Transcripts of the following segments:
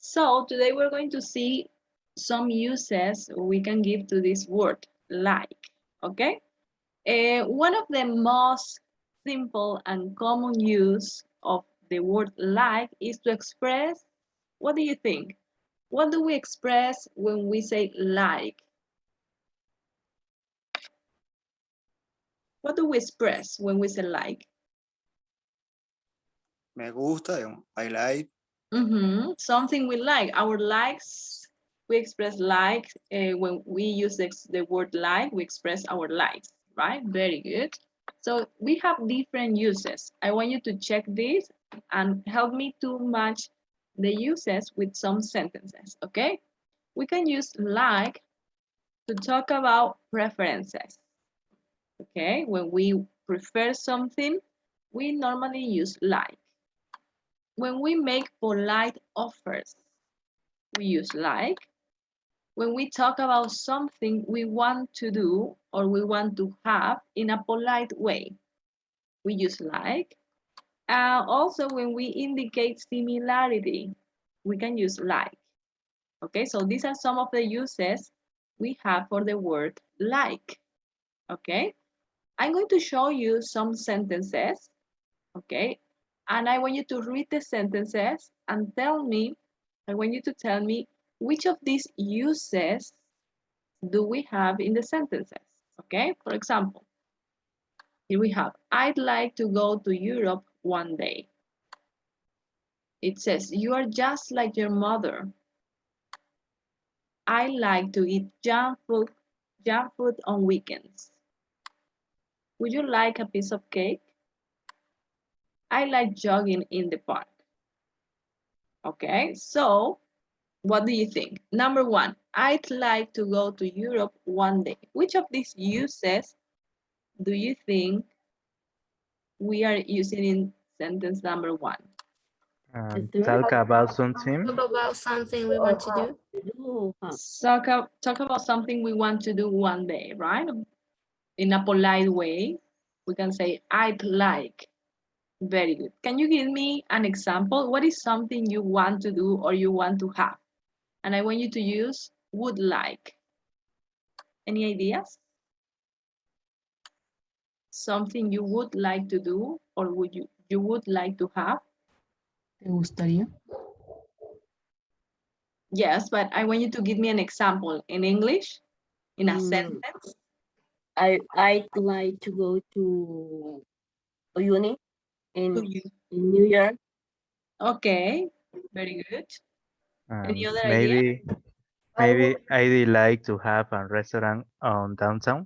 So today we're going to see some uses we can give to this word, like, okay? One of the most simple and common use of the word like is to express, what do you think? What do we express when we say like? What do we express when we say like? Me gusta, digamos, I like. Something we like. Our likes, we express like when we use the word like, we express our likes, right? Very good. So we have different uses. I want you to check this and help me to match the uses with some sentences, okay? We can use like to talk about preferences, okay? When we prefer something, we normally use like. When we make polite offers, we use like. When we talk about something we want to do or we want to have in a polite way, we use like. Also, when we indicate similarity, we can use like. Okay, so these are some of the uses we have for the word like. Okay, I'm going to show you some sentences. Okay, and I want you to read the sentences and I want you to tell me which of these uses do we have in the sentences. Okay, for example, here we have, I'd like to go to Europe one day. It says, you are just like your mother. I like to eat junk food on weekends. Would you like a piece of cake? I like jogging in the park. Okay, so what do you think? Number one, I'd like to go to Europe one day. Which of these uses do you think we are using in sentence number one? Talk about something. Talk about something we want to do. Talk about something we want to do one day, right? In a polite way, we can say, I'd like. Very good. Can you give me an example? What is something you want to do or you want to have? And I want you to use would like. Any ideas? Something you would like to do or you would like to have? ¿Te gustaría? Yes, but I want you to give me an example in English, in a sentence. I'd like to go to uni in New York. Okay, very good. Any other Maybe idea? I'd like to have a restaurant on downtown.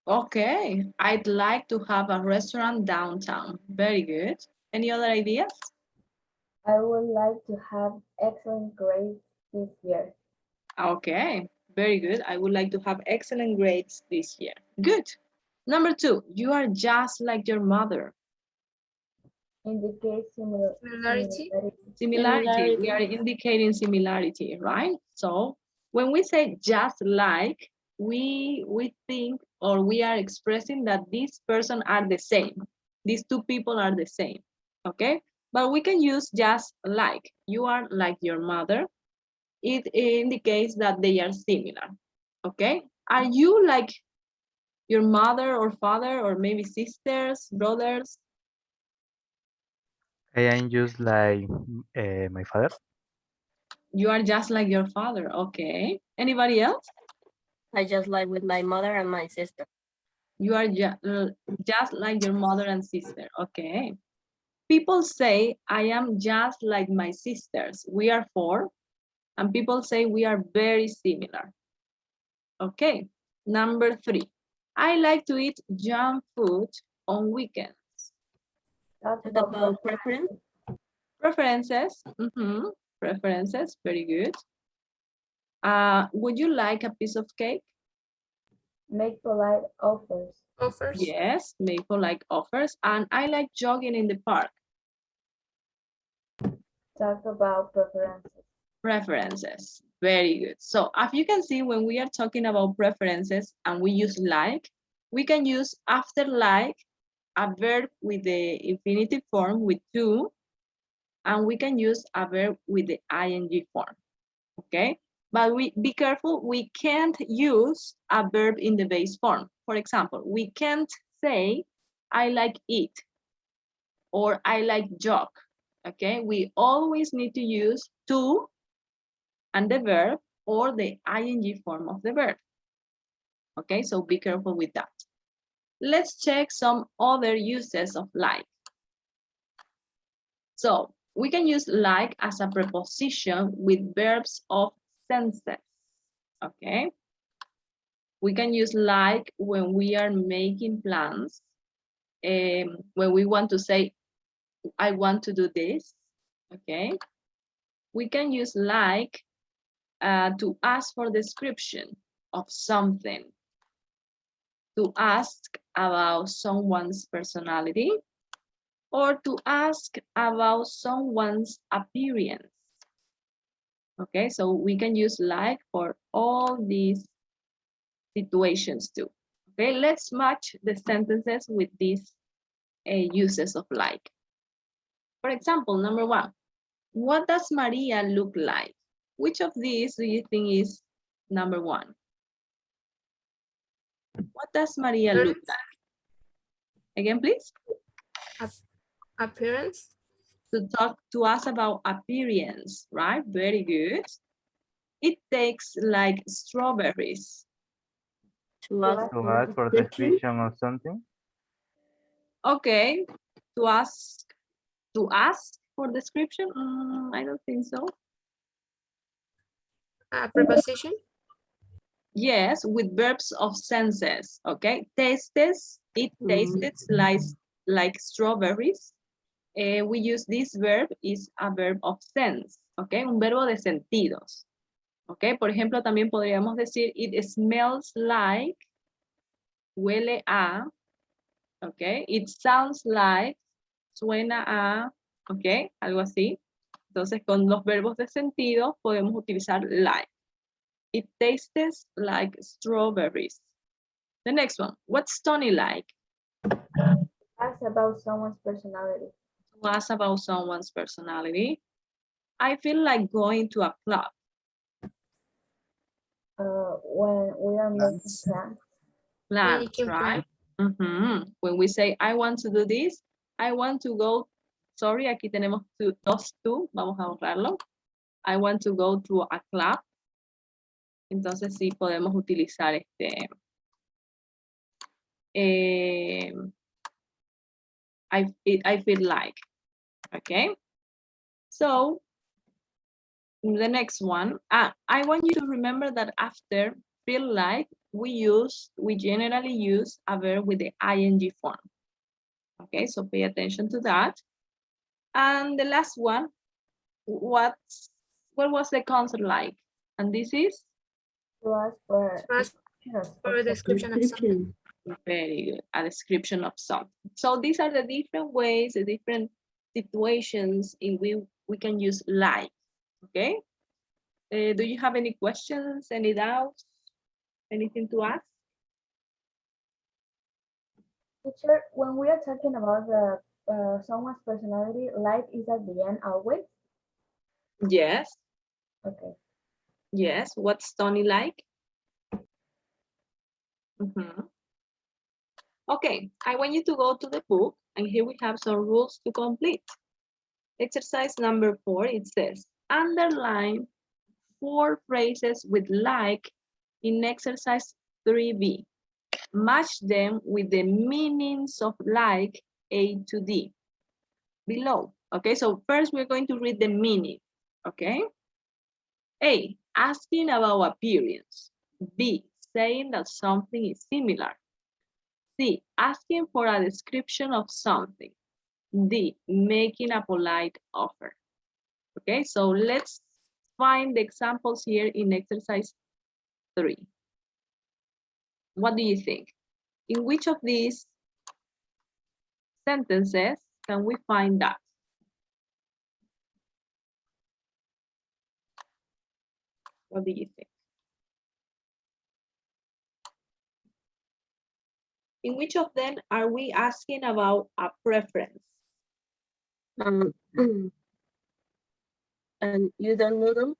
Okay, I'd like to have a restaurant downtown. Very good. Any other ideas? I would like to have excellent grades this year. Okay, very good. I would like to have excellent grades this year. Good. Number two, you are just like your mother. Indicate Similarity. Similarity. We are indicating similarity, right? So when we say just like, we think or we are expressing that these person are the same. These two people are the same, okay? But we can use just like. You are like your mother. It indicates that they are similar, okay? Are you like your mother or father or maybe sisters, brothers? I am just like my father. You are just like your father, okay? Anybody else? I just like with my mother and my sister. You are just like your mother and sister, okay? People say, I am just like my sisters. We are four. And people say we are very similar. Okay, number three. I like to eat junk food on weekends. Talk about preference. Preferences. Preferences, very good. Would you like a piece of cake? Make polite offers. Offers. Yes, make polite offers. And I like jogging in the park. Talk about preferences. Preferences, very good. So as you can see, when we are talking about preferences and we use like, we can use after like a verb with the infinitive form with to, and we can use a verb with the ing form, okay? But be careful, we can't use a verb in the base form. For example, we can't say, I like it, or I like jog, okay? We always need to use to and the verb or the ing form of the verb, okay? So be careful with that. Let's check some other uses of like. So we can use like as a preposition with verbs of senses, okay? We can use like when we are making plans, when we want to say, I want to do this, okay? We can use like to ask for description of something, to ask about someone's personality, or to ask about someone's appearance. Okay, so we can use like for all these situations too. Okay, let's match the sentences with these uses of like. For example, number 1, what does Maria look like? Which of these do you think is number 1? What does Maria look like? Again, please. Appearance. To talk to us about appearance, right? Very good. It takes like strawberries. To ask To for ask for description. description of something. Okay, to ask for description? I don't think so. Preposition. Yes, with verbs of senses, okay? Tastes, it tasted like strawberries. We use this verb, is a verb of sense, okay? Un verbo de sentidos, okay? Por ejemplo, también podríamos decir, it smells like, huele a, okay? It sounds like, suena a, okay? Algo así. Entonces, con los verbos de sentido podemos utilizar like. It tastes like strawberries. The next one, what's Tony like? Ask about someone's personality. To ask about someone's personality. I feel like going to a club. When we are making plans. Plans, Making right? When we say, I want to do this, I want to go, sorry, aquí tenemos dos to, vamos a borrarlo. I want to go to a club. Entonces sí podemos utilizar este. I feel like, okay? So, the next one, I want you to remember that after feel like, we generally use a verb with the ing form. Okay, so pay attention to that. And the last one, what was the concert like? And this is? To ask for To ask for a description of something. Very good, a description of something. So these are the different ways, the different situations in which we can use like, okay? Do you have any questions, any doubts, anything to ask? Teacher, when we are talking about the someone's personality, like is at the end always? Yes, Okay. yes. What's Tony like? Okay, I want you to go to the book, and here we have some rules to complete. Exercise number 4, it says, underline 4 phrases with like in exercise 3B. Match them with the meanings of like A to D below. Okay, so first we're going to read the meaning, okay? A, asking about appearance. B, saying that something is similar. C, asking for a description of something. D, making a polite offer. Okay, so let's find the examples here in exercise 3. What do you think? In which of these sentences can we find that? What do you think? In which of them are we asking about a preference? and you don't know them?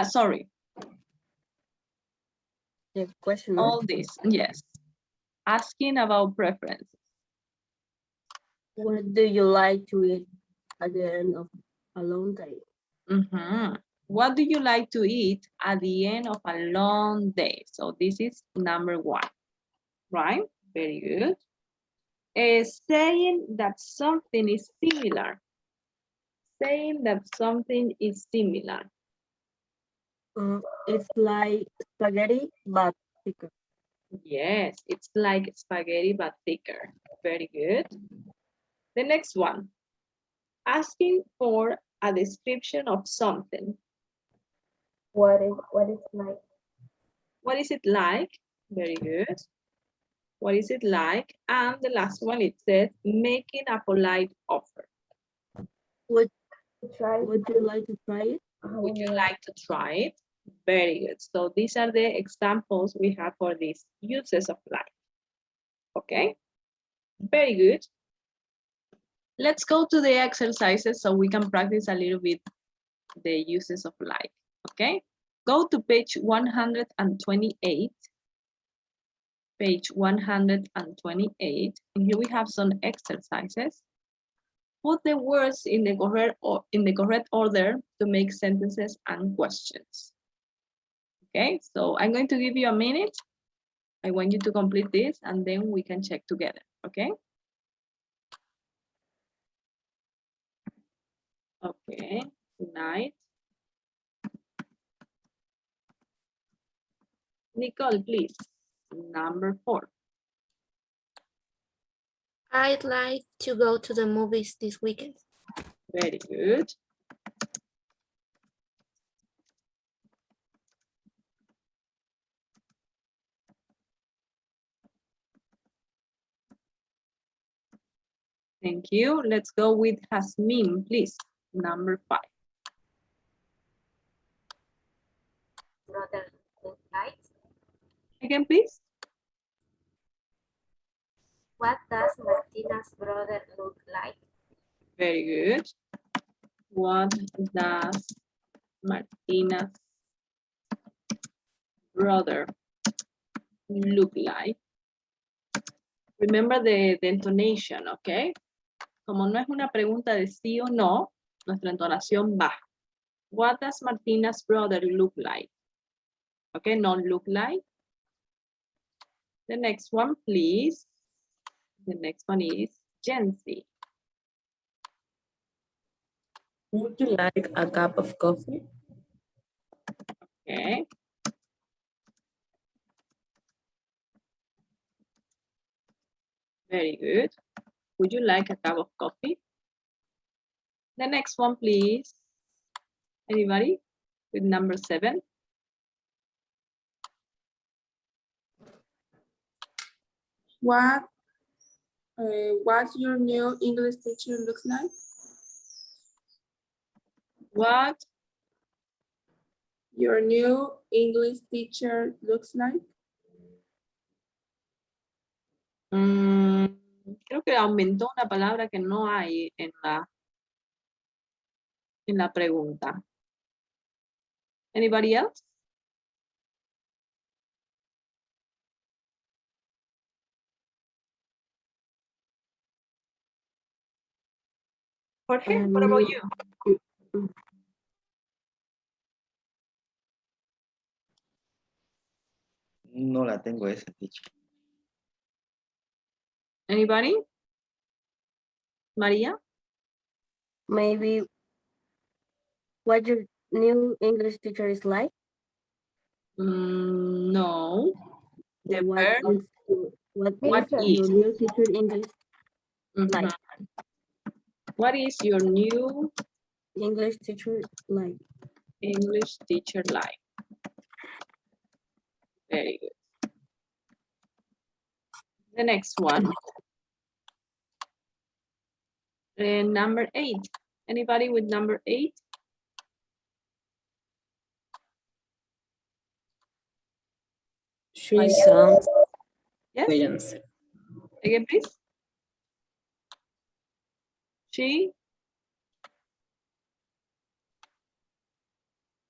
Sorry, The question all mark. this, yes. Asking about preferences. What do you like to eat at the end of a long day? What do you like to eat at the end of a long day? So this is number 1, right? Very good. Saying that something is similar. Saying that something is similar. It's like spaghetti, but thicker. Yes, it's like spaghetti but thicker. Very good. The next one. Asking for a description of something. What is like? What is it like? Very good. What is it like? And the last one, it says making a polite offer. Would Try. you like to try it? Would you like to try it? Very good. So these are the examples we have for these uses of like. Okay, very good. Let's go to the exercises so we can practice a little bit the uses of like. Okay, go to page 128. Page 128, and here we have some exercises. Put the words in the correct order to make sentences and questions. Okay, so I'm going to give you a minute. I want you to complete this and then we can check together, okay? Okay, good night. Nicole, please, number 4. I'd like to go to the movies this weekend. Very good. Thank you. Let's go with Hasmin, please. Number 5. Brother look like? Again, please. What does Martina's brother look like? Very good. What does Martina's brother look like? Remember the intonation, okay? Como no es una pregunta de sí o no, nuestra entonación baja. What does Martina's brother look like? Okay, not look like. The next one, please. The next one is Jency. Would you like a cup of coffee? Okay. Very good. Would you like a cup of coffee? The next one, please. Anybody with number 7? What your new English teacher looks like? What Your new English teacher looks like? Creo que aumentó una palabra que no hay en la pregunta. Anybody else? Jorge, what about you? No la tengo esa, teacher. Anybody? Maria? Maybe what your new English teacher is like? No. The verb, What what is your is? new teacher English like? What is your new English teacher like? English teacher like? Very good. The next one. Number 8. Anybody with number 8? She sounds Yes. brilliant. Again, please. She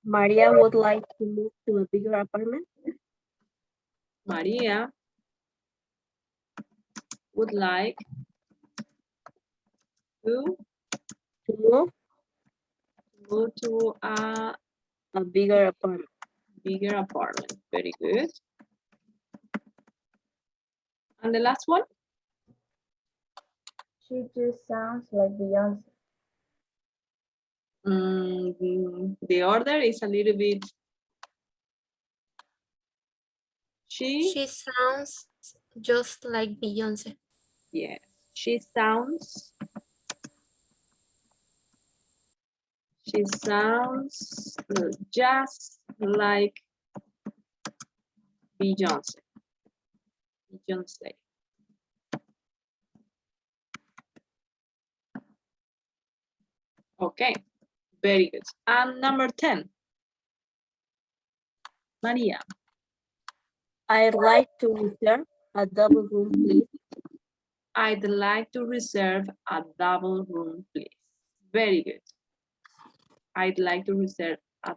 Maria would like to move to a bigger apartment. Maria would like to To move go to a bigger apartment. bigger apartment. Very good. And the last one? She just sounds like Beyonce. The order is a little bit. She sounds just like Beyonce. Yes, she sounds just like Beyonce. Beyonce. Okay, very good. And number 10. Maria. I'd like to reserve a double room, please. I'd like to reserve a double room, please. Very good. I'd like to reserve a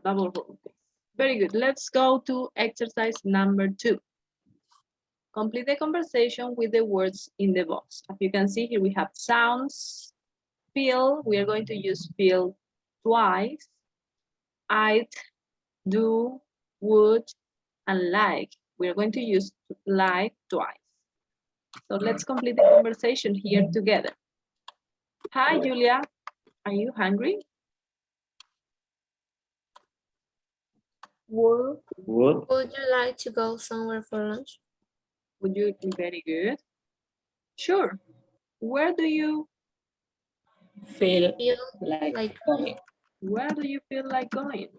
double room, please. Very good. Let's go to exercise number 2. Complete the conversation with the words in the box. As you can see here, we have sounds, feel. We are going to use feel twice. I'd, do, would, and like. We are going to use like twice. So let's complete the conversation here together. Hi, Julia. Are you hungry? Would Would you like to go somewhere for lunch? Would you? Very good. Sure. Where do you Feel Feel like like Where do you feel like going?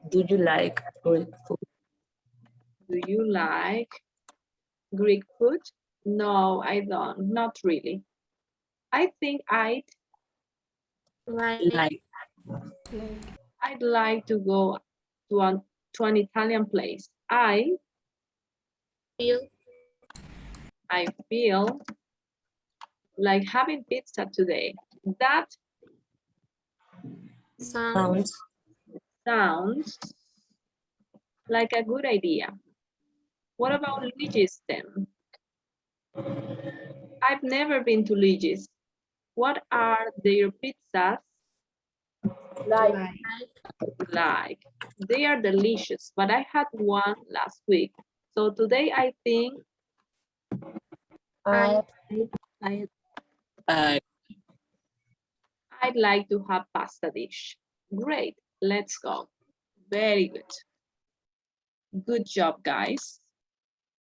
do you like Greek food? Do you like Greek food? No, I don't. Not really. I think I'd like like to go to an Italian place. I feel feel like having pizza today. That sounds sounds like a good idea. What about Luigi's then? I've never been to Luigi's. What are their pizzas Like, like? They are delicious, but I had one last week. So today I think I, I I'd like to have pasta dish. Great, let's go. Very good. Good job, guys.